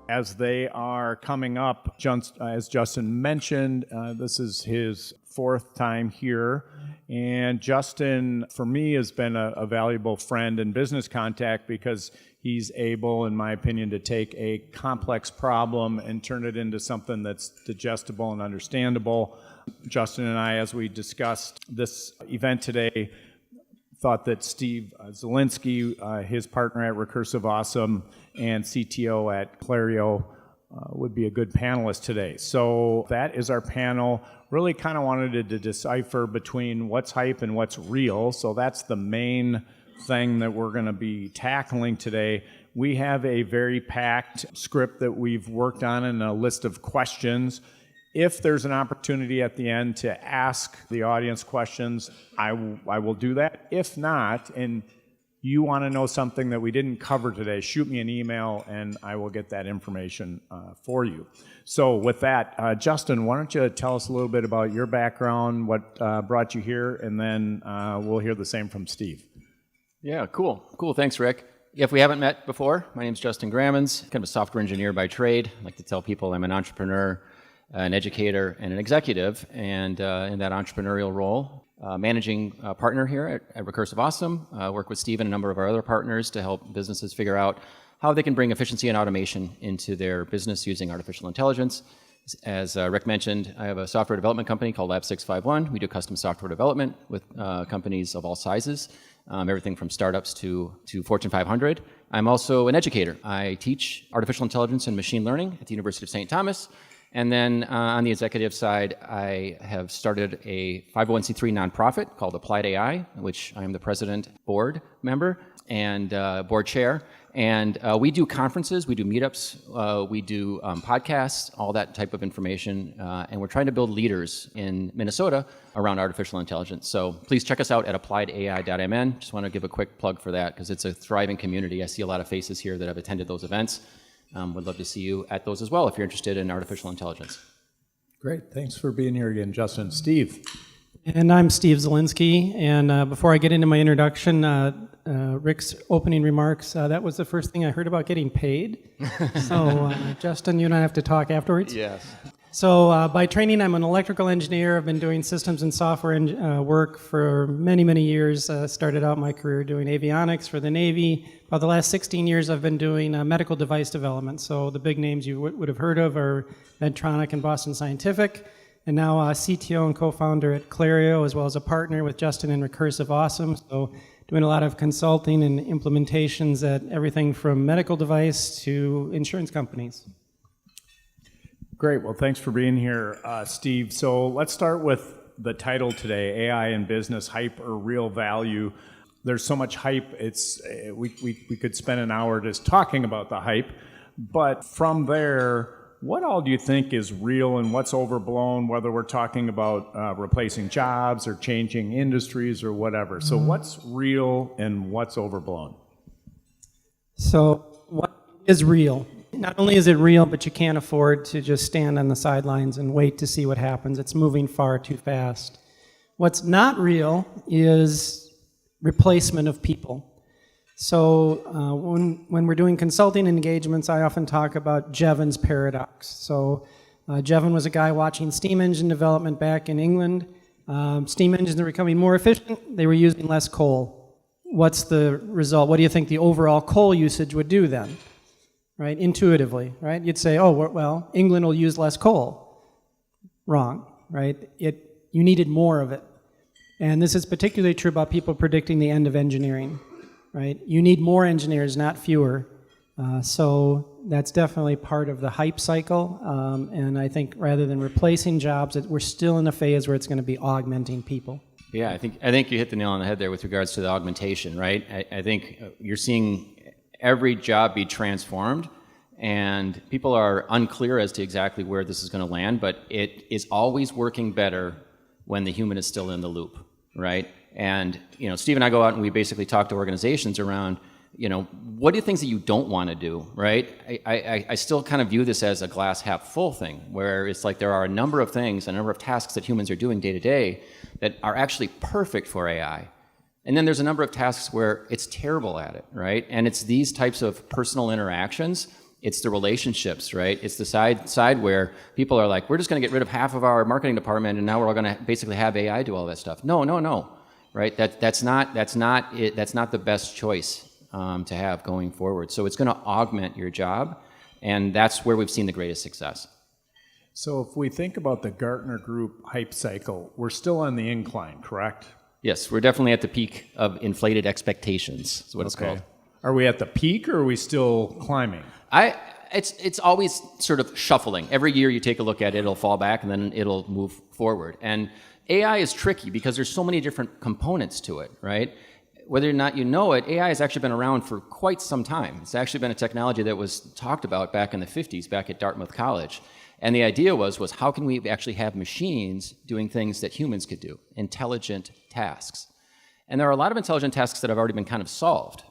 As they are coming up, as Justin mentioned, this is his fourth time here. And Justin, for me, has been a valuable friend and business contact because he's able, in my opinion, to take a complex problem and turn it into something that's digestible and understandable. Justin and I, as we discussed this event today, thought that Steve Zielinski, his partner at Recursive Awesome and CTO at Clario, would be a good panelist today. So that is our panel. Really kind of wanted to decipher between what's hype and what's real. So that's the main thing that we're going to be tackling today. We have a very packed script that we've worked on and a list of questions. If there's an opportunity at the end to ask the audience questions, I will do that. If not, and you want to know something that we didn't cover today, shoot me an email and I will get that information for you. So with that, Justin, why don't you tell us a little bit about your background, what brought you here, and then we'll hear the same from Steve. Yeah, cool. Thanks, Rick. If we haven't met before, my name's Justin Grammens, kind of a software engineer by trade. I like to tell people I'm an entrepreneur, an educator, and an executive, and in that entrepreneurial role, managing partner here at Recursive Awesome. Work with Steve and a number of our other partners to help businesses figure out how they can bring efficiency and automation into their business using artificial intelligence. As Rick mentioned, I have a software development company called Lab 651. We do custom software development with companies of all sizes, everything from startups to Fortune 500. I'm also an educator. I teach artificial intelligence and machine learning at the University of St. Thomas. And then on the executive side, I have started a 501c3 nonprofit called Applied AI, which I am the president board member and board chair. And we do conferences, we do meetups, we do podcasts, all that type of information. And we're trying to build leaders in Minnesota around artificial intelligence. So please check us out at appliedai.mn. Just want to give a quick plug for that because it's a thriving community. I see a lot of faces here that have attended those events. Would love to see you at those as well if you're interested in artificial intelligence. Great. Thanks for being here again, Justin. Steve. And I'm Steve Zielinski. And before I get into my introduction, Rick's opening remarks, that was the first thing I heard about getting paid. So, Justin, you don't have to talk afterwards? Yes. So by training, I'm an electrical engineer. I've been doing systems and software work for many, many years. Started out my career doing avionics for the Navy. About the last 16 years, I've been doing medical device development. So the big names you would have heard of are Medtronic and Boston Scientific. And now CTO and co-founder at Clario, as well as a partner with Justin and Recursive Awesome. So doing a lot of consulting and implementations at everything from medical device to insurance companies. Great. Well, thanks for being here, Steve. So let's start with the title today, AI in Business, Hype or Real Value. There's so much hype, we could spend an hour just talking about the hype. But from there, what all do you think is real and what's overblown, whether we're talking about replacing jobs or changing industries or whatever? So what's real and what's overblown? So what is real? Not only is it real, but you can't afford to just stand on the sidelines and wait to see what happens. It's moving far too fast. What's not real is replacement of people. So when we're doing consulting engagements, I often talk about Jevons paradox. So Jevon was a guy watching steam engine development back in England. Steam engines are becoming more efficient. They were using less coal. What's the result? What do you think the overall coal usage would do then? Right, intuitively, right? You'd say, oh, well, England will use less coal. Wrong, right? You needed more of it. And this is particularly true about people predicting the end of engineering, right? You need more engineers, not fewer. So that's definitely part of the hype cycle. And I think rather than replacing jobs, we're still in a phase where it's going to be augmenting people. Yeah, I think you hit the nail on the head there with regards to the augmentation, right? I think you're seeing every job be transformed, and people are unclear as to exactly where this is going to land, but it is always working better when the human is still in the loop, right? And Steve and I go out and we basically talk to organizations around what are the things that you don't want to do, right? I still kind of view this as a glass half full thing, where it's like there are a number of things, a number of tasks that humans are doing day to day that are actually perfect for AI. And then there's a number of tasks where it's terrible at it, right? And it's these types of personal interactions, it's the relationships, right? It's the side where people are like, we're just going to get rid of half of our marketing department, and now we're all going to basically have AI do all that stuff. No, right? That's not the best choice to have going forward. So it's going to augment your job, and that's where we've seen the greatest success. So if we think about the Gartner Group hype cycle, we're still on the incline, correct? Yes, we're definitely at the peak of inflated expectations, is what it's called. Are we at the peak, or are we still climbing? It's always sort of shuffling. Every year you take a look at it, it'll fall back, and then it'll move forward. And AI is tricky because there's so many different components to it, right? Whether or not you know it, AI has actually been around for quite some time. It's actually been a technology that was talked about back in the 50s, back at Dartmouth College. And the idea was how can we actually have machines doing things that humans could do, intelligent tasks. And there are a lot of intelligent tasks that have already been kind of solved,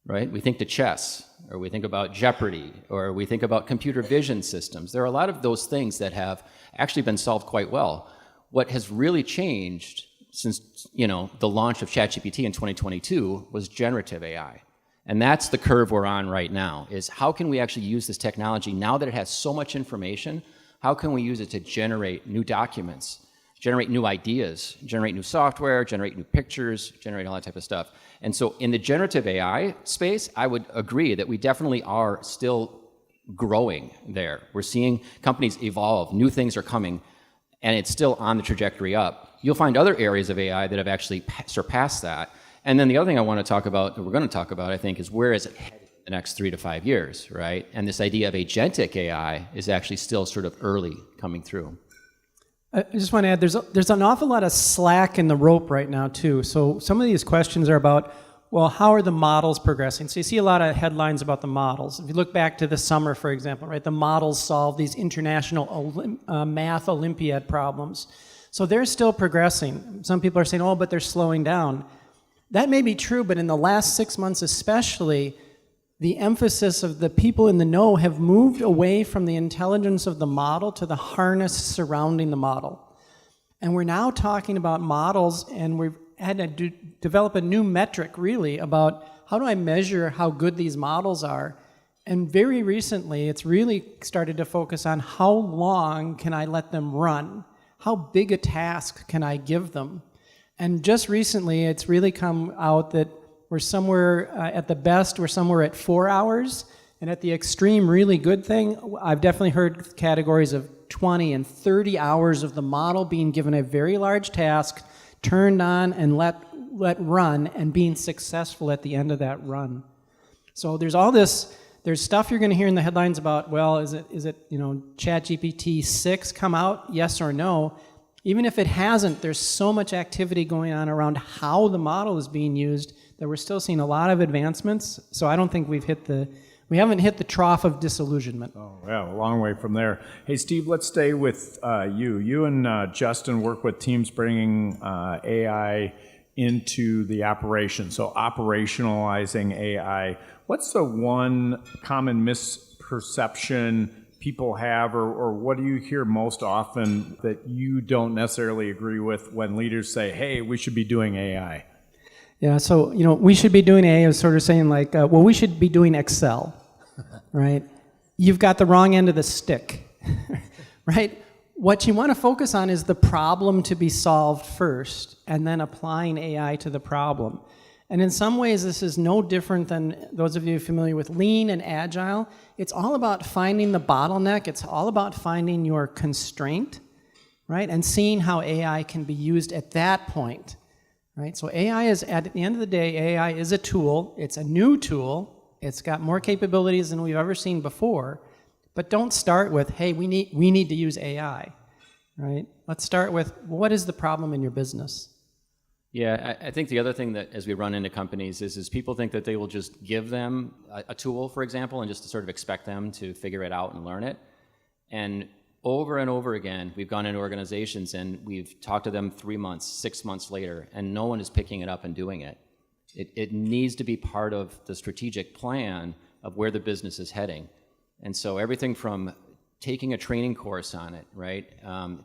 right? We think to chess, or we think about Jeopardy, or we think about computer vision systems. There are a lot of those things that have actually been solved quite well. What has really changed since the launch of ChatGPT in 2022 was generative AI. And that's the curve we're on right now, is how can we actually use this technology now that it has so much information? How can we use it to generate new documents, generate new ideas, generate new software, generate new pictures, generate all that type of stuff? And so in the generative AI space, I would agree that we definitely are still growing there. We're seeing companies evolve, new things are coming, and it's still on the trajectory up. You'll find other areas of AI that have actually surpassed that. And then the other thing I want to talk about, that we're going to talk about, I think, is where is it headed in the next 3 to 5 years, right? And this idea of agentic AI is actually still sort of early coming through. I just want to add, there's an awful lot of slack in the rope right now, too. So some of these questions are about, well, how are the models progressing? So you see a lot of headlines about the models. If you look back to the summer, for example, right, the models solve these international math Olympiad problems. So they're still progressing. Some people are saying, oh, but they're slowing down. That may be true, but in the last 6 months especially, the emphasis of the people in the know have moved away from the intelligence of the model to the harness surrounding the model. And we're now talking about models, and we've had to develop a new metric, really, about how do I measure how good these models are. And very recently, it's really started to focus on how long can I let them run? How big a task can I give them? And just recently, it's really come out that we're somewhere, at the best, we're somewhere at 4 hours. And at the extreme, really good thing, I've definitely heard categories of 20 and 30 hours of the model being given a very large task, turned on and let run, and being successful at the end of that run. So there's all this, there's stuff you're going to hear in the headlines about, well, is it ChatGPT 6 come out, yes or no? Even if it hasn't, there's so much activity going on around how the model is being used that we're still seeing a lot of advancements. So I don't think we haven't hit the trough of disillusionment. Oh, yeah, a long way from there. Hey, Steve, let's stay with you. You and Justin work with teams bringing AI into the operation, so operationalizing AI. What's the one common misperception people have, or what do you hear most often that you don't necessarily agree with when leaders say, hey, we should be doing AI? Yeah, so, we should be doing AI is sort of saying like, well, we should be doing Excel, right? You've got the wrong end of the stick, right? What you want to focus on is the problem to be solved first, and then applying AI to the problem. And in some ways, this is no different than those of you familiar with Lean and Agile. It's all about finding the bottleneck. It's all about finding your constraint, right? And seeing how AI can be used at that point, right? So AI is, at the end of the day, AI is a tool. It's a new tool. It's got more capabilities than we've ever seen before. But don't start with, hey, we need to use AI, right? Let's start with, what is the problem in your business? Yeah, I think the other thing that as we run into companies is people think that they will just give them a tool, for example, and just to sort of expect them to figure it out and learn it. And over again, we've gone into organizations and we've talked to them 3 months, 6 months later, and no one is picking it up and doing it. It needs to be part of the strategic plan of where the business is heading. And so everything from taking a training course on it, right,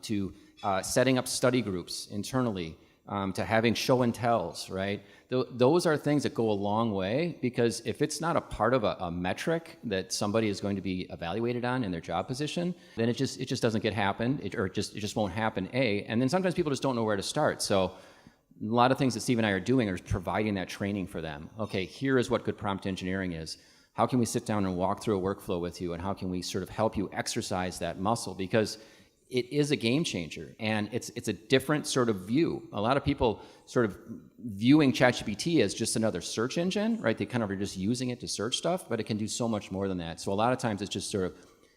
to setting up study groups internally, to having show and tells, right? Those are things that go a long way, because if it's not a part of a metric that somebody is going to be evaluated on in their job position, then it just doesn't get happen, it just won't happen, and then sometimes people just don't know where to start. So a lot of things that Steve and I are doing are providing that training for them. Okay, here is what good prompt engineering is. How can we sit down and walk through a workflow with you, and how can we sort of help you exercise that muscle? Because it is a game changer, and it's a different sort of view. A lot of people sort of viewing ChatGPT as just another search engine, right? They kind of are just using it to search stuff, but it can do so much more than that. So a lot of times it's just sort of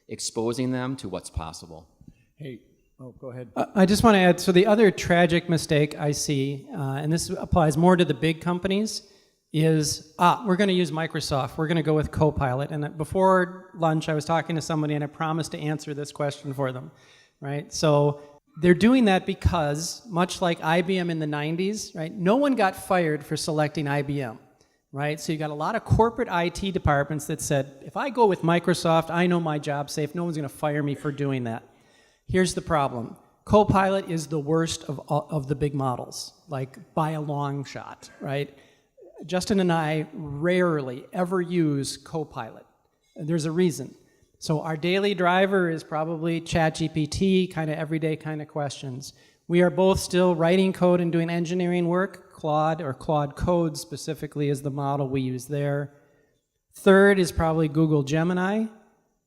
exposing them to what's possible. Hey, go ahead. I just want to add, so the other tragic mistake I see, and this applies more to the big companies, is, we're going to use Microsoft. We're going to go with Copilot. And before lunch, I was talking to somebody, and I promised to answer this question for them, right? So they're doing that because, much like IBM in the 90s, right, no one got fired for selecting IBM, right? So you got a lot of corporate IT departments that said, if I go with Microsoft, I know my job's safe. No one's going to fire me for doing that. Here's the problem. Copilot is the worst of the big models, like by a long shot, right? Justin and I rarely ever use Copilot. And there's a reason. So our daily driver is probably ChatGPT, kind of everyday kind of questions. We are both still writing code and doing engineering work. Claude, or Claude Code specifically, is the model we use there. Third is probably Google Gemini.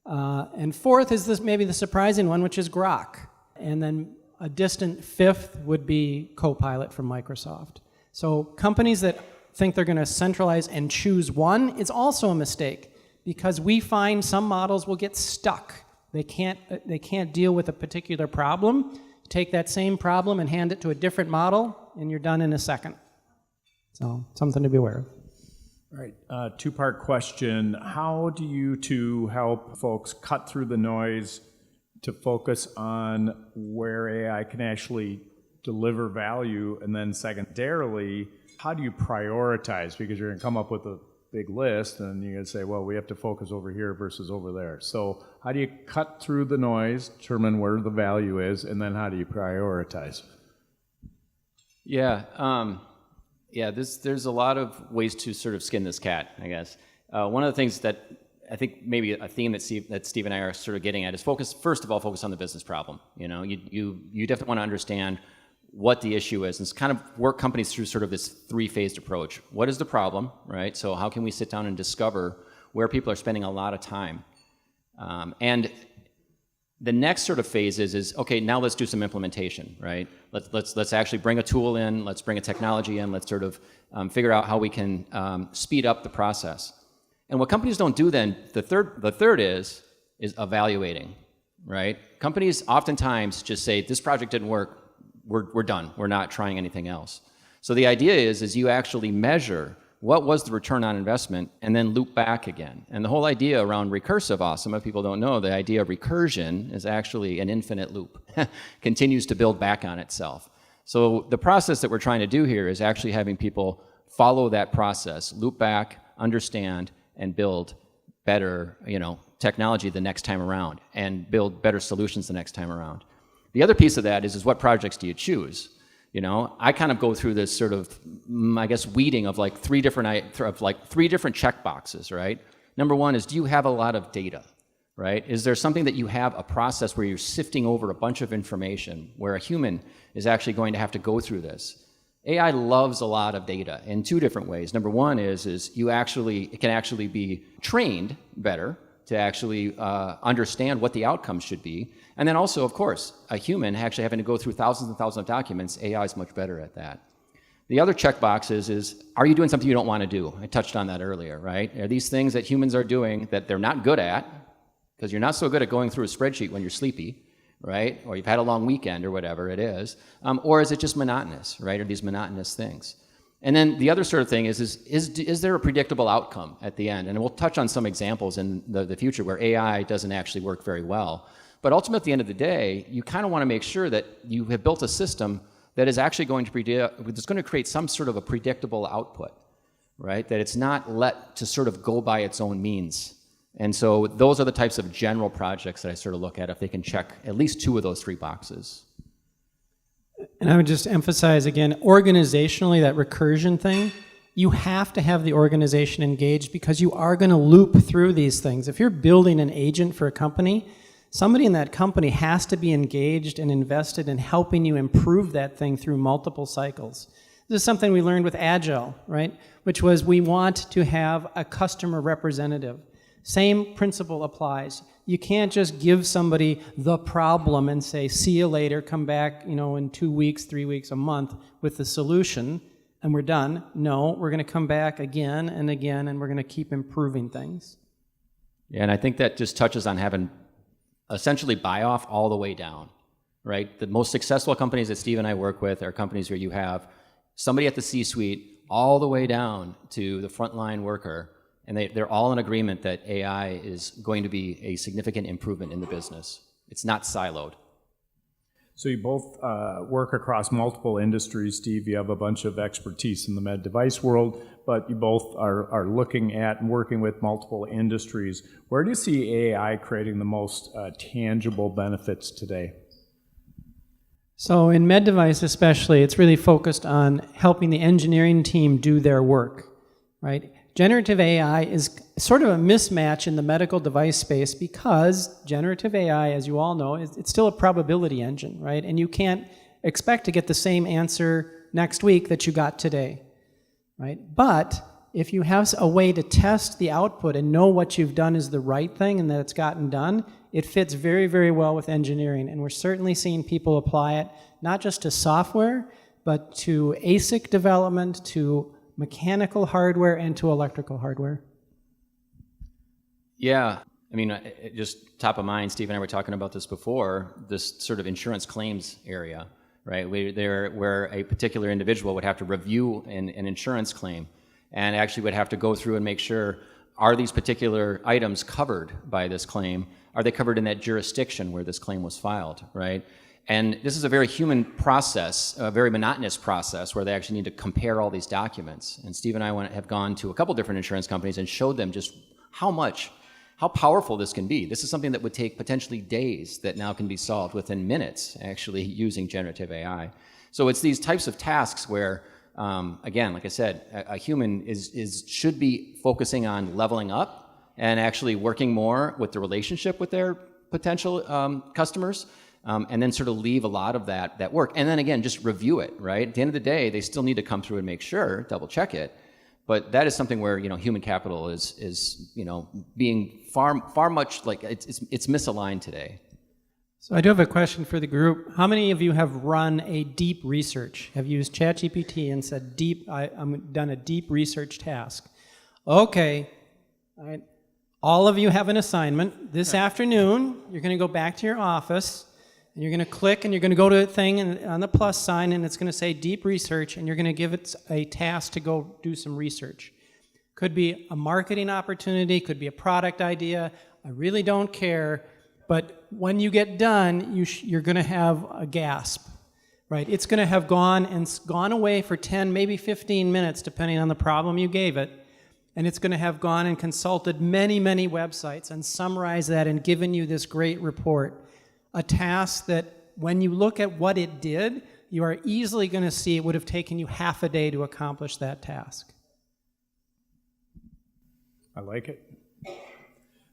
And fourth is this, maybe the surprising one, which is Grok. And then a distant fifth would be Copilot from Microsoft. So companies that think they're going to centralize and choose one is also a mistake, because we find some models will get stuck. They can't deal with a particular problem. Take that same problem and hand it to a different model, and you're done in a second. So something to be aware of. All right, two-part question. How do you two help folks cut through the noise to focus on where AI can actually deliver value? And then secondarily, how do you prioritize? Because you're going to come up with a big list, and you're going to say, well, we have to focus over here versus over there. So how do you cut through the noise, determine where the value is, and then how do you prioritize? Yeah, there's a lot of ways to sort of skin this cat, I guess. One of the things that I think maybe a theme that Steve and I are sort of getting at is first of all, focus on the business problem. You know, you definitely want to understand what the issue is, and it's kind of work companies through sort of this three-phased approach. What is the problem, right? So how can we sit down and discover where people are spending a lot of time? And the next sort of phase is okay, now let's do some implementation, right? Let's actually bring a tool in, let's bring a technology in, let's sort of figure out how we can speed up the process. And what companies don't do then, the third is evaluating, right? Companies oftentimes just say, this project didn't work, we're done, we're not trying anything else. So the idea is you actually measure what was the return on investment and then loop back again. And the whole idea around Recursive Awesome, if people don't know, the idea of recursion is actually an infinite loop, continues to build back on itself. So the process that we're trying to do here is actually having people follow that process, loop back, understand, and build better, technology the next time around, and build better solutions the next time around. The other piece of that is what projects do you choose? I kind of go through this sort of, I guess, weeding of like three different check boxes, right? Number one is, do you have a lot of data, right? Is there something that you have, a process where you're sifting over a bunch of information, where a human is actually going to have to go through this? AI loves a lot of data in two different ways. Number one is it can actually be trained better to actually understand what the outcomes should be. And then also, of course, a human actually having to go through thousands and thousands of documents, AI is much better at that. The other checkbox is, are you doing something you don't want to do? I touched on that earlier, right? Are these things that humans are doing that they're not good at, because you're not so good at going through a spreadsheet when you're sleepy, right? Or you've had a long weekend or whatever it is. Or is it just monotonous, right? Are these monotonous things? And then the other sort of thing is there a predictable outcome at the end? And we'll touch on some examples in the future where AI doesn't actually work very well. But ultimately, at the end of the day, you kind of want to make sure that you have built a system that is actually going to create some sort of a predictable output. right? That it's not let to sort of go by its own means. And so those are the types of general projects that I sort of look at if they can check at least 2 of those 3 boxes. And I would just emphasize again, organizationally, that recursion thing, you have to have the organization engaged because you are going to loop through these things. If you're building an agent for a company, somebody in that company has to be engaged and invested in helping you improve that thing through multiple cycles. This is something we learned with Agile, right? Which was we want to have a customer representative. Same principle applies. You can't just give somebody the problem and say, see you later, come back, in 2 weeks, 3 weeks, a month with the solution, and we're done. No, we're going to come back again and again, and we're going to keep improving things. Yeah, and I think that just touches on having essentially buy-off all the way down, right? The most successful companies that Steve and I work with are companies where you have somebody at the C-suite all the way down to the frontline worker, and they're all in agreement that AI is going to be a significant improvement in the business. It's not siloed. So you both work across multiple industries. Steve, you have a bunch of expertise in the med device world, but you both are looking at and working with multiple industries. Where do you see AI creating the most tangible benefits today? So in med device especially, it's really focused on helping the engineering team do their work, right? Generative AI is sort of a mismatch in the medical device space because generative AI, as you all know, it's still a probability engine, right? And you can't expect to get the same answer next week that you got today, right? But if you have a way to test the output and know what you've done is the right thing and that it's gotten done, it fits very, very well with engineering. And we're certainly seeing people apply it, not just to software, but to ASIC development, to mechanical hardware, and to electrical hardware. Yeah, I mean, just top of mind, Steve and I were talking about this before, this sort of insurance claims area, right? Where a particular individual would have to review an insurance claim and actually would have to go through and make sure, are these particular items covered by this claim? Are they covered in that jurisdiction where this claim was filed, right? And this is a very human process, a very monotonous process where they actually need to compare all these documents. And Steve and I have gone to a couple different insurance companies and showed them just how powerful this can be. This is something that would take potentially days that now can be solved within minutes, actually using generative AI. So it's these types of tasks where, again, like I said, a human should be focusing on leveling up and actually working more with the relationship with their potential customers. And then sort of leave a lot of that work. And then again, just review it, right? At the end of the day, they still need to come through and make sure, double check it. But that is something where, human capital is being far much like it's misaligned today. So I do have a question for the group. How many of you have run a deep research? Have used ChatGPT and said, I'm done a deep research task? Okay. All right. All of you have an assignment. This afternoon, you're going to go back to your office, and you're going to click, and you're going to go to a thing on the plus sign, and it's going to say deep research, and you're going to give it a task to go do some research. Could be a marketing opportunity, could be a product idea. I really don't care. But when you get done, you're going to have a gasp, right? It's going to have gone away for 10, maybe 15 minutes, depending on the problem you gave it. And it's going to have gone and consulted many, many websites and summarized that and given you this great report. A task that when you look at what it did, you are easily going to see it would have taken you half a day to accomplish that task. I like it.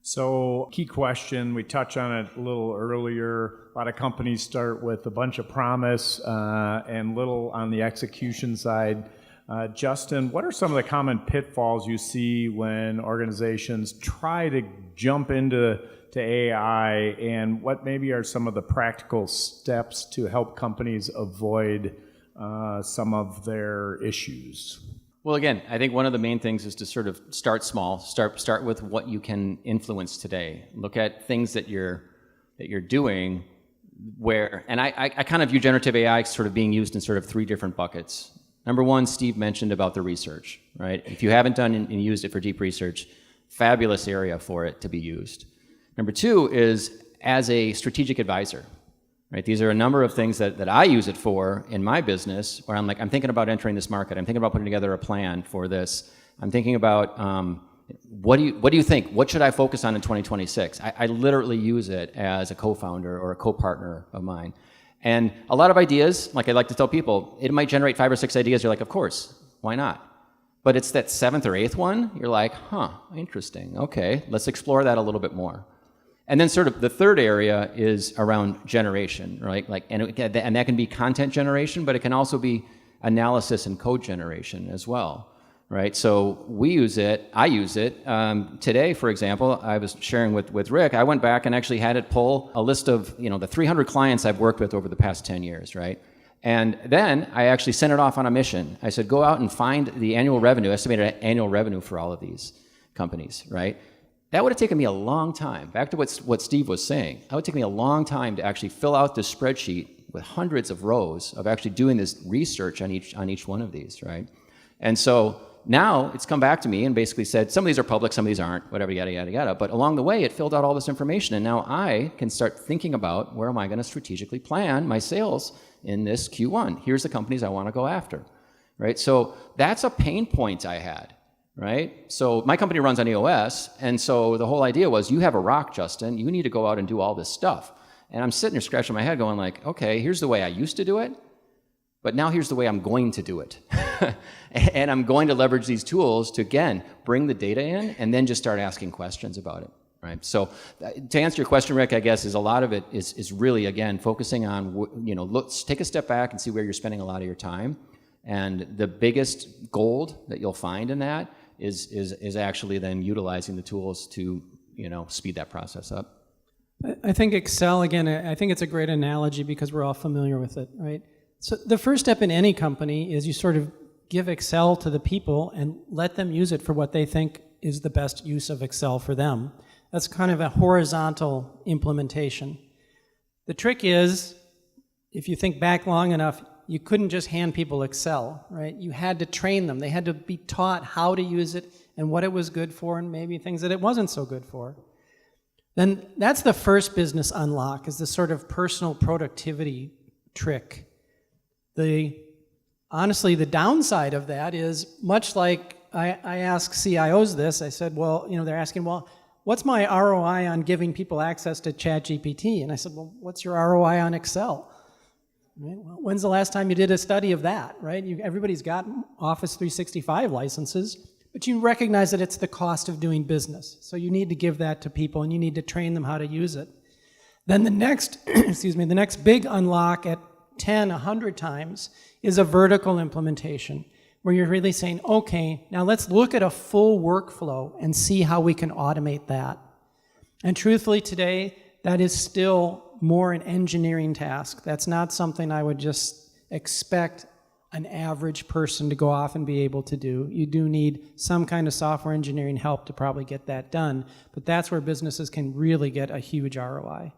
So, key question, we touched on it a little earlier. A lot of companies start with a bunch of promise and little on the execution side. Justin, what are some of the common pitfalls you see when organizations try to jump into AI, and what maybe are some of the practical steps to help companies avoid some of their issues? Well, again, I think one of the main things is to sort of start small. Start with what you can influence today. Look at things that you're doing and I kind of view generative AI sort of being used in sort of 3 different buckets. Number one, Steve mentioned about the research, right? If you haven't done and used it for deep research, fabulous area for it to be used. Number 2 is as a strategic advisor, right? These are a number of things that I use it for in my business where I'm thinking about entering this market. I'm thinking about putting together a plan for this. I'm thinking about what do you think? What should I focus on in 2026? I literally use it as a co-founder or a co-partner of mine. And a lot of ideas, like I like to tell people, it might generate 5 or 6 ideas. You're like, of course, why not? But it's that 7th or 8th one, you're like, huh, interesting. Okay, let's explore that a little bit more. And then sort of the third area is around generation, right? And that can be content generation, but it can also be analysis and code generation as well, right? So I use it. Today, for example, I was sharing with Rick, I went back and actually had it pull a list of, the 300 clients I've worked with over the past 10 years, right? And then I actually sent it off on a mission. I said, go out and find the estimated annual revenue for all of these companies, right? That would have taken me a long time. Back to what Steve was saying. That would take me a long time to actually fill out this spreadsheet with hundreds of rows of actually doing this research on each one of these, right? And so now it's come back to me and basically said, some of these are public, some of these aren't, whatever, yada, yada, yada. But along the way, it filled out all this information. And now I can start thinking about where am I going to strategically plan my sales in this Q1. Here's the companies I want to go after, right? So that's a pain point I had, right? So my company runs on EOS. And so the whole idea was, you have a rock, Justin. You need to go out and do all this stuff. And I'm sitting there scratching my head going like, okay, here's the way I used to do it. But now here's the way I'm going to do it. And I'm going to leverage these tools to, again, bring the data in and then just start asking questions about it, right? So to answer your question, Rick, I guess, is a lot of it is really, again, focusing on, let's take a step back and see where you're spending a lot of your time. And the biggest gold that you'll find in that is actually then utilizing the tools to, speed that process up. I think Excel, again, I think it's a great analogy because we're all familiar with it, right? So the first step in any company is you sort of give Excel to the people and let them use it for what they think is the best use of Excel for them. That's kind of a horizontal implementation. The trick is, if you think back long enough, you couldn't just hand people Excel, right? You had to train them. They had to be taught how to use it and what it was good for and maybe things that it wasn't so good for. Then that's the first business unlock, is this sort of personal productivity trick. Honestly, the downside of that is, much like I ask CIOs this, I said, well, they're asking, well, what's my ROI on giving people access to ChatGPT? And I said, well, what's your ROI on Excel? Right? Well, when's the last time you did a study of that, right? Everybody's got Office 365 licenses, but you recognize that it's the cost of doing business. So you need to give that to people and you need to train them how to use it. Then the next, the next big unlock at 10, 100 times is a vertical implementation, where you're really saying, okay, now let's look at a full workflow and see how we can automate that. And truthfully today, that is still more an engineering task. That's not something I would just expect an average person to go off and be able to do. You do need some kind of software engineering help to probably get that done, but that's where businesses can really get a huge ROI.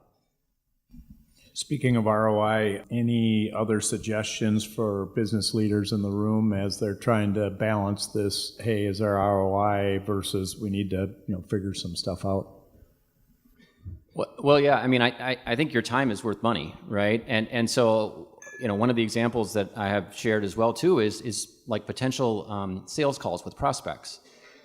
Speaking of ROI, any other suggestions for business leaders in the room as they're trying to balance this, hey, is our ROI versus we need to figure some stuff out? Well, yeah, I mean, I think your time is worth money, right? And so, one of the examples that I have shared as well, too, is like potential sales calls with prospects,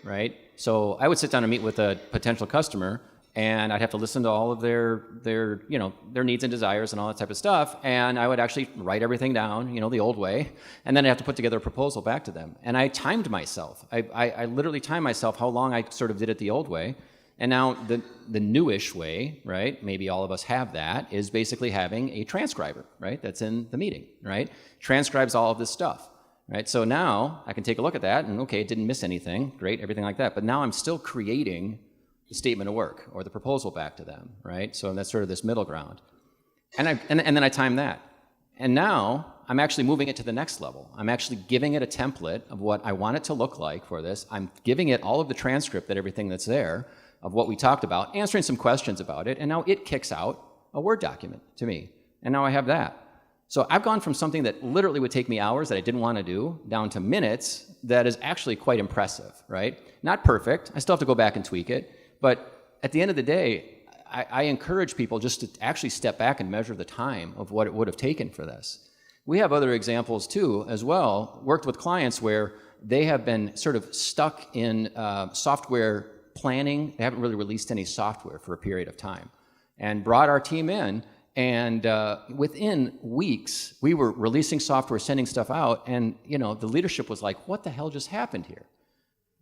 right? So I would sit down and meet with a potential customer, and I'd have to listen to all of their needs and desires and all that type of stuff, and I would actually write everything down, the old way, and then I have to put together a proposal back to them. And I timed myself. I literally timed myself how long I sort of did it the old way. And now the newish way, right, maybe all of us have that, is basically having a transcriber, right, that's in the meeting, right? Transcribes all of this stuff, right? So now I can take a look at that and, okay, it didn't miss anything, great, everything like that. But now I'm still creating the statement of work or the proposal back to them, right? So that's sort of this middle ground. And then I time that. And now I'm actually moving it to the next level. I'm actually giving it a template of what I want it to look like for this. I'm giving it all of the transcript, that everything that's there, of what we talked about, answering some questions about it, and now it kicks out a Word document to me. And now I have that. So I've gone from something that literally would take me hours that I didn't want to do, down to minutes that is actually quite impressive, right? Not perfect. I still have to go back and tweak it. But at the end of the day, I encourage people just to actually step back and measure the time of what it would have taken for this. We have other examples too, as well, worked with clients where they have been sort of stuck in software planning. They haven't really released any software for a period of time, and brought our team in. And within weeks, we were releasing software, sending stuff out, and the leadership was like, "What the hell just happened here?"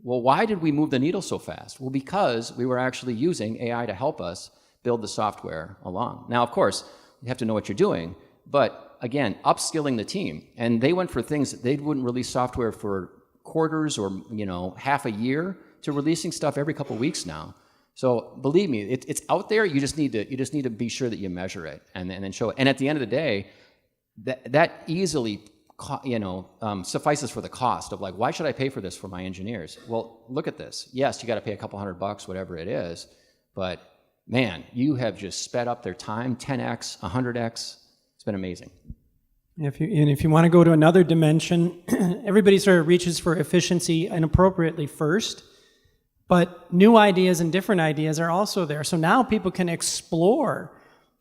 Well, why did we move the needle so fast? Well, because we were actually using AI to help us build the software along. Now, of course, you have to know what you're doing, but again, upskilling the team. And they went for things that they wouldn't release software for quarters or half a year to releasing stuff every couple of weeks now. So believe me, it's out there. You just need to be sure that you measure it and then show it. And at the end of the day, that easily suffices for the cost of like, why should I pay for this for my engineers? Well, look at this. Yes, you got to pay a couple $100, whatever it is, but man, you have just sped up their time 10x, 100x. It's been amazing. If you want to go to another dimension, everybody sort of reaches for efficiency inappropriately first, but new ideas and different ideas are also there. So now people can explore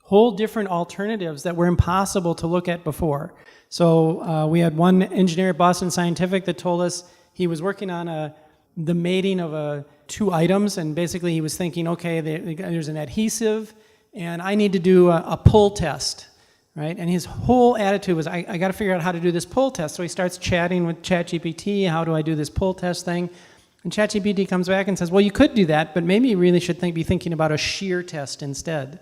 whole different alternatives that were impossible to look at before. So we had one engineer at Boston Scientific that told us he was working on the mating of two items, and basically he was thinking, okay, there's an adhesive, and I need to do a pull test. Right? And his whole attitude was, I got to figure out how to do this pull test. So he starts chatting with ChatGPT, how do I do this pull test thing? And ChatGPT comes back and says, well, you could do that, but maybe you really should be thinking about a shear test instead.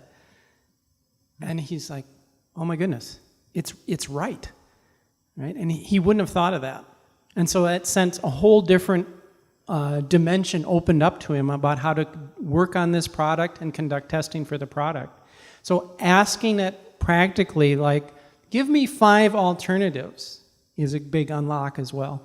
And he's like, oh my goodness, it's right. Right? And he wouldn't have thought of that. And so that sent a whole different dimension opened up to him about how to work on this product and conduct testing for the product. So asking it practically, like, give me 5 alternatives is a big unlock as well.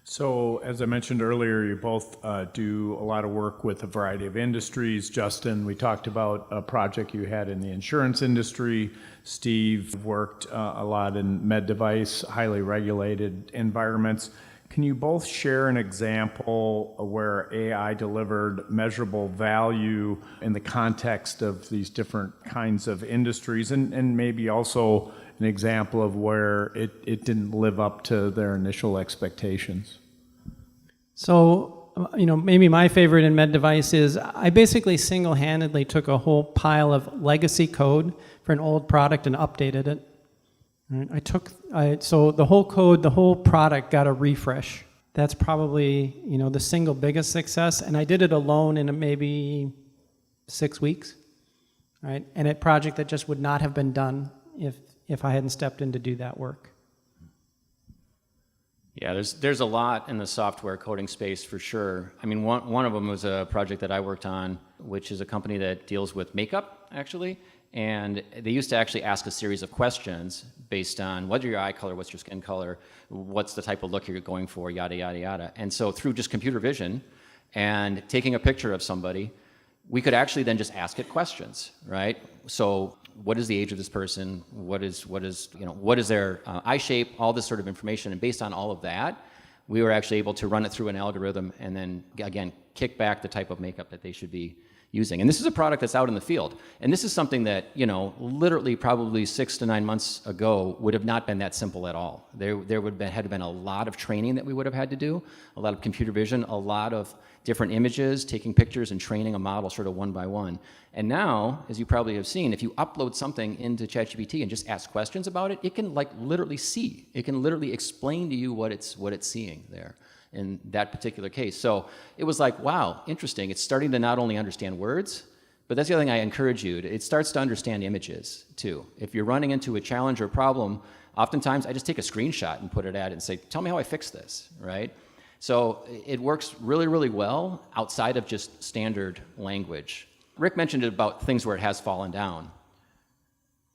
So, as I mentioned earlier, you both do a lot of work with a variety of industries. Justin, we talked about a project you had in the insurance industry. Steve worked a lot in med device, highly regulated environments. Can you both share an example where AI delivered measurable value in the context of these different kinds of industries, and maybe also an example of where it didn't live up to their initial expectations? So, maybe my favorite in med device is I basically single-handedly took a whole pile of legacy code for an old product and updated it. So the whole code, the whole product got a refresh. That's probably, the single biggest success. And I did it alone in maybe 6 weeks, right? And a project that just would not have been done if I hadn't stepped in to do that work. Yeah, there's a lot in the software coding space for sure. I mean, one of them was a project that I worked on, which is a company that deals with makeup, actually. And they used to actually ask a series of questions based on what's your eye color, what's your skin color, what's the type of look you're going for, yada, yada, yada. And so through just computer vision and taking a picture of somebody, we could actually then just ask it questions, right? So what is the age of this person? What is their eye shape? All this sort of information. And based on all of that, we were actually able to run it through an algorithm and then, again, kick back the type of makeup that they should be using. And this is a product that's out in the field. And this is something that, literally probably 6 to 9 months ago would have not been that simple at all. There had been a lot of training that we would have had to do, a lot of computer vision, a lot of different images, taking pictures and training a model sort of one by one. And now, as you probably have seen, if you upload something into ChatGPT and just ask questions about it, it can literally see. It can literally explain to you what it's seeing there in that particular case. So it was like, wow, interesting. It's starting to not only understand words, but that's the other thing I encourage you to, it starts to understand images too. If you're running into a challenge or problem, oftentimes I just take a screenshot and put it at it and say, tell me how I fix this, right? So it works really, really well outside of just standard language. Rick mentioned it about things where it has fallen down.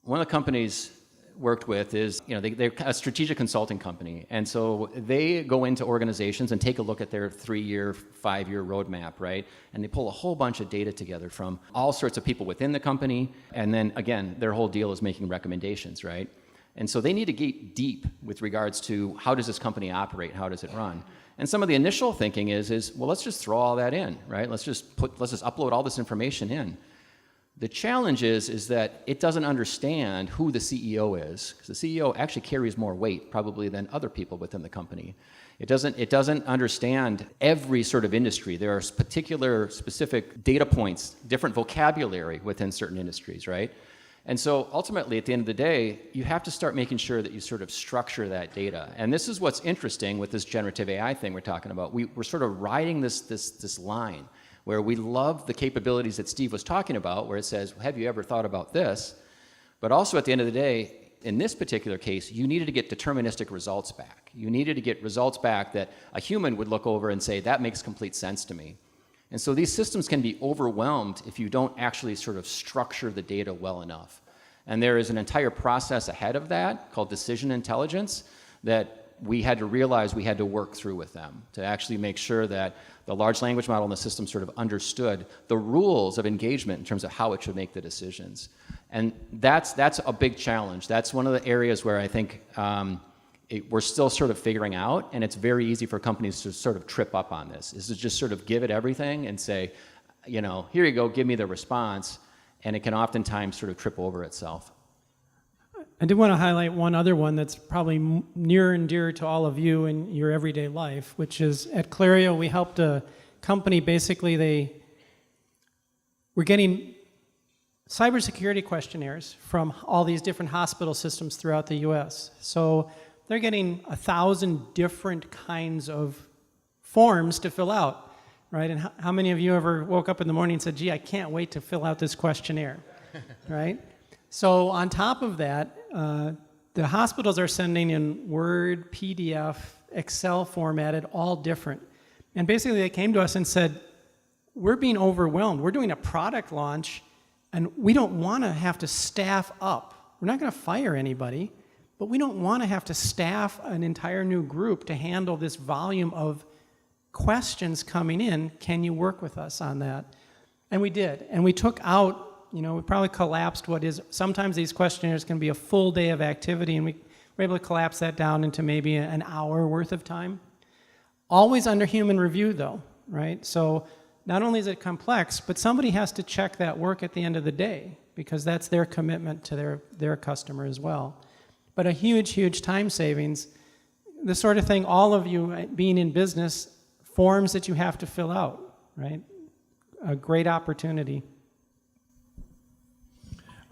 One of the companies worked with is, they're a strategic consulting company. And so they go into organizations and take a look at their 3-year, 5-year roadmap, right? And they pull a whole bunch of data together from all sorts of people within the company. And then again, their whole deal is making recommendations, right? And so they need to get deep with regards to how does this company operate? How does it run? And some of the initial thinking is well, let's just throw all that in, right? Let's just upload all this information in. The challenge is that it doesn't understand who the CEO is, because the CEO actually carries more weight probably than other people within the company. It doesn't understand every sort of industry. There are particular specific data points, different vocabulary within certain industries, right? And so ultimately, at the end of the day, you have to start making sure that you sort of structure that data. And this is what's interesting with this generative AI thing we're talking about. We're sort of riding this line where we love the capabilities that Steve was talking about, where it says, have you ever thought about this? But also at the end of the day, in this particular case, you needed to get deterministic results back. You needed to get results back that a human would look over and say, that makes complete sense to me. And so these systems can be overwhelmed if you don't actually sort of structure the data well enough. And there is an entire process ahead of that called decision intelligence that we had to realize we had to work through with them to actually make sure that the large language model and the system sort of understood the rules of engagement in terms of how it should make the decisions. And that's a big challenge. That's one of the areas where I think we're still sort of figuring out, and it's very easy for companies to sort of trip up on this, is to just sort of give it everything and say, you know, here you go, give me the response, and it can oftentimes sort of trip over itself. I did want to highlight one other one that's probably near and dear to all of you in your everyday life, which is at Clario, we helped a company, basically they were getting cybersecurity questionnaires from all these different hospital systems throughout the US. So they're getting 1,000 different kinds of forms to fill out, right? And how many of you ever woke up in the morning and said, gee, I can't wait to fill out this questionnaire, right? So on top of that, the hospitals are sending in Word, PDF, Excel formatted, all different. And basically they came to us and said, we're being overwhelmed. We're doing a product launch and we don't want to have to staff up. We're not going to fire anybody, but we don't want to have to staff an entire new group to handle this volume of questions coming in. Can you work with us on that? And we did. And we took out, you know, we probably collapsed what is, sometimes these questionnaires can be a full day of activity, and we were able to collapse that down into maybe an hour worth of time. Always under human review though, right? So not only is it complex, but somebody has to check that work at the end of the day because that's their commitment to their customer as well. But a huge, huge time savings, the sort of thing all of you being in business, forms that you have to fill out, right? A great opportunity.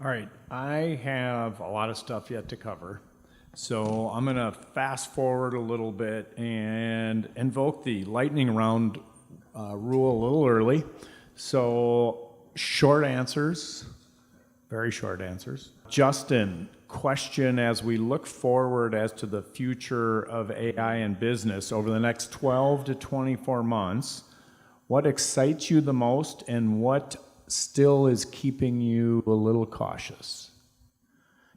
All right, I have a lot of stuff yet to cover. So I'm going to fast forward a little bit and invoke the lightning round rule a little early. So short answers, very short answers. Justin, question as we look forward as to the future of AI in business over the next 12 to 24 months, what excites you the most and what still is keeping you a little cautious?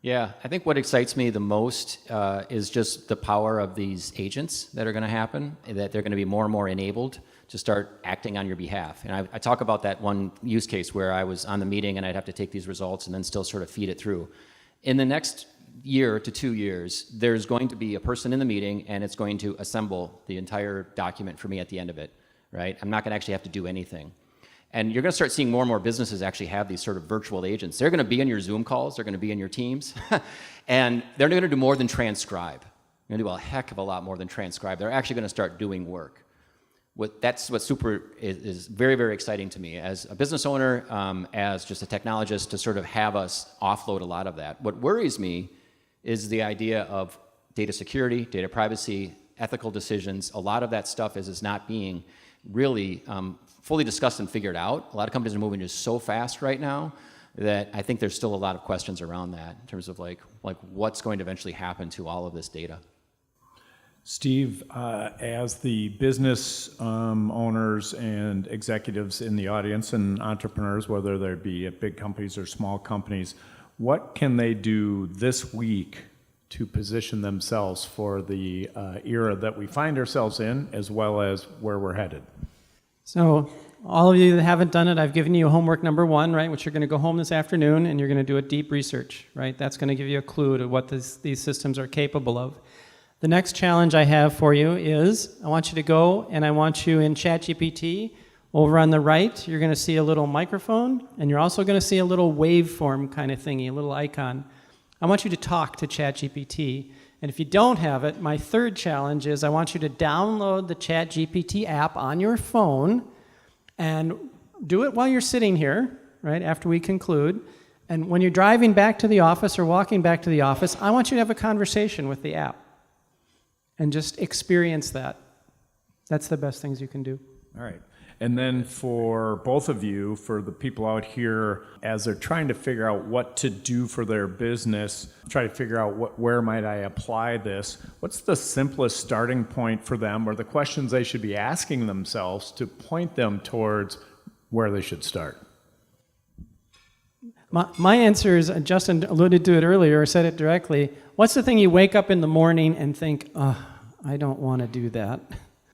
Yeah, I think what excites me the most is just the power of these agents that are going to happen, that they're going to be more and more enabled to start acting on your behalf. And I talk about that one use case where I was on the meeting and I'd have to take these results and then still sort of feed it through. In the next year to 2 years, there's going to be a person in the meeting and it's going to assemble the entire document for me at the end of it, right? I'm not going to actually have to do anything. And you're going to start seeing more and more businesses actually have these sort of virtual agents. They're going to be in your Zoom calls. They're going to be in your Teams. And they're going to do more than transcribe. They're going to do a heck of a lot more than transcribe. They're actually going to start doing work. That's what is very, very exciting to me as a business owner, as just a technologist, to sort of have us offload a lot of that. What worries me is the idea of data security, data privacy, ethical decisions. A lot of that stuff is not being really fully discussed and figured out. A lot of companies are moving just so fast right now that I think there's still a lot of questions around that in terms of like what's going to eventually happen to all of this data. Steve, as the business owners and executives in the audience and entrepreneurs, whether they be at big companies or small companies, what can they do this week to position themselves for the era that we find ourselves in, as well as where we're headed? So all of you that haven't done it, I've given you homework number 1, right, which you're going to go home this afternoon and you're going to do a deep research, right? That's going to give you a clue to what these systems are capable of. The next challenge I have for you is I want you to go and I want you in ChatGPT Over on the right, you're going to see a little microphone, and you're also going to see a little waveform kind of thingy, a little icon. I want you to talk to ChatGPT. And if you don't have it, my third challenge is I want you to download the ChatGPT app on your phone and do it while you're sitting here, right, after we conclude. And when you're driving back to the office or walking back to the office, I want you to have a conversation with the app and just experience that. That's the best things you can do. All right. And then for both of you, for the people out here, as they're trying to figure out what to do for their business, try to figure out where might I apply this, what's the simplest starting point for them, or the questions they should be asking themselves to point them towards where they should start? My answer is, Justin alluded to it earlier, or said it directly, what's the thing you wake up in the morning and think, oh, I don't want to do that?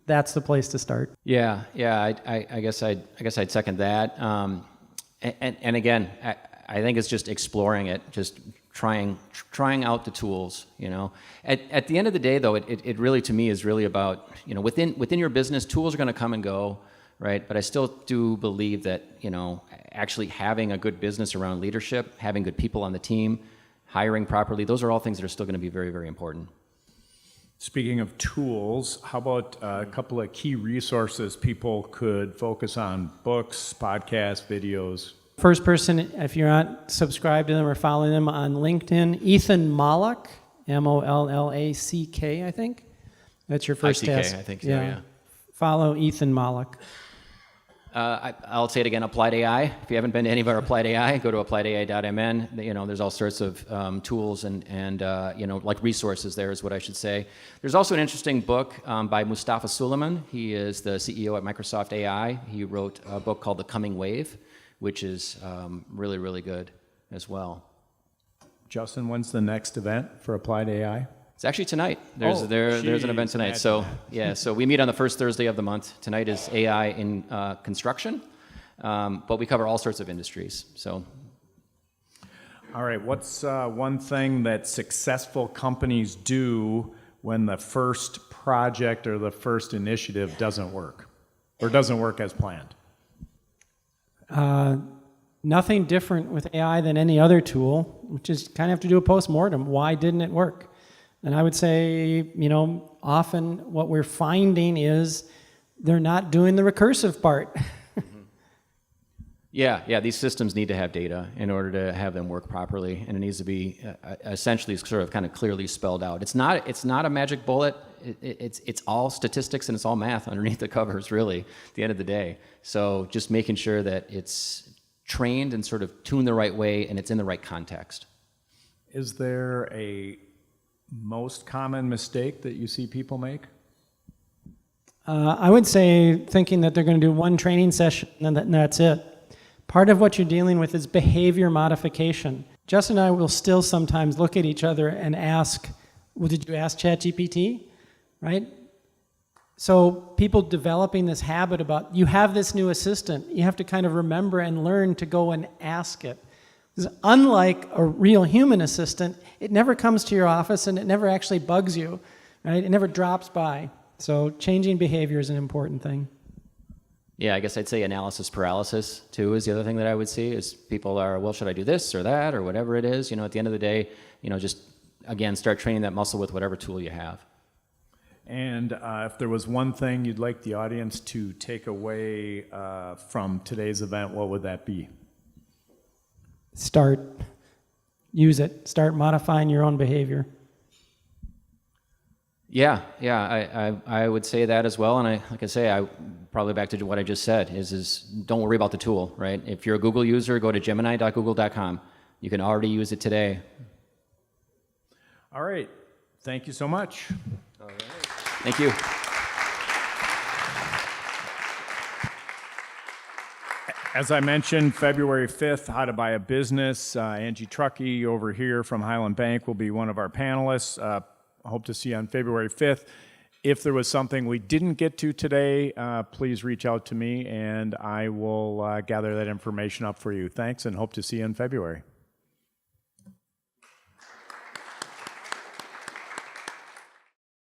That's the place to start. Yeah. I guess I'd second that. And again, I think it's just exploring it, just trying out the tools. At the end of the day, though, it really, to me, is really about, within your business, tools are going to come and go, right? But I still do believe that actually having a good business around leadership, having good people on the team, hiring properly, those are all things that are still going to be very, very important. Speaking of tools, how about a couple of key resources people could focus on? Books, podcasts, videos. First person, if you're not subscribed to them or following them on LinkedIn, Ethan Mollack, Mollack, I think. That's your first task. I think so, yeah. Follow Ethan Mollack. I'll say it again, Applied AI. If you haven't been to any of our Applied AI, go to appliedai.mn. There's all sorts of tools and like resources there is what I should say. There's also an interesting book by Mustafa Suleyman. He is the CEO at Microsoft AI. He wrote a book called The Coming Wave, which is really, really good as well. Justin, when's the next event for Applied AI? It's actually tonight. There's an event tonight. So so we meet on the first Thursday of the month. Tonight is AI in construction, but we cover all sorts of industries. So, all right. What's one thing that successful companies do when the first project or the first initiative doesn't work, or doesn't work as planned? Nothing different with AI than any other tool, which is kind of have to do a post-mortem. Why didn't it work? And I would say, often what we're finding is they're not doing the recursive part. Yeah, these systems need to have data in order to have them work properly, and it needs to be essentially sort of kind of clearly spelled out. It's not a magic bullet. It's all statistics and it's all math underneath the covers, really, at the end of the day. So just making sure that it's trained and sort of tuned the right way and it's in the right context. Is there a most common mistake that you see people make? I would say thinking that they're going to do one training session and that's it. Part of what you're dealing with is behavior modification. Justin and I will still sometimes look at each other and ask, well, did you ask ChatGPT? Right? So people developing this habit about, you have this new assistant, you have to kind of remember and learn to go and ask it. Unlike a real human assistant, it never comes to your office and it never actually bugs you, right? It never drops by. So changing behavior is an important thing. Yeah, I guess I'd say analysis paralysis, too, is the other thing that I would see, is people are, well, should I do this or that or whatever it is? At the end of the day, just, again, start training that muscle with whatever tool you have. And if there was one thing you'd like the audience to take away from today's event, what would that be? Use it. Start modifying your own behavior. Yeah, I would say that as well. And I probably back to what I just said is don't worry about the tool, right? If you're a Google user, go to gemini.google.com. You can already use it today. All right. Thank you so much. All right. Thank you. As I mentioned, February 5th, How to Buy a Business. Angie Truckee over here from Highland Bank will be one of our panelists. I hope to see you on February 5th. If there was something we didn't get to today, please reach out to me and I will gather that information up for you. Thanks and hope to see you in February.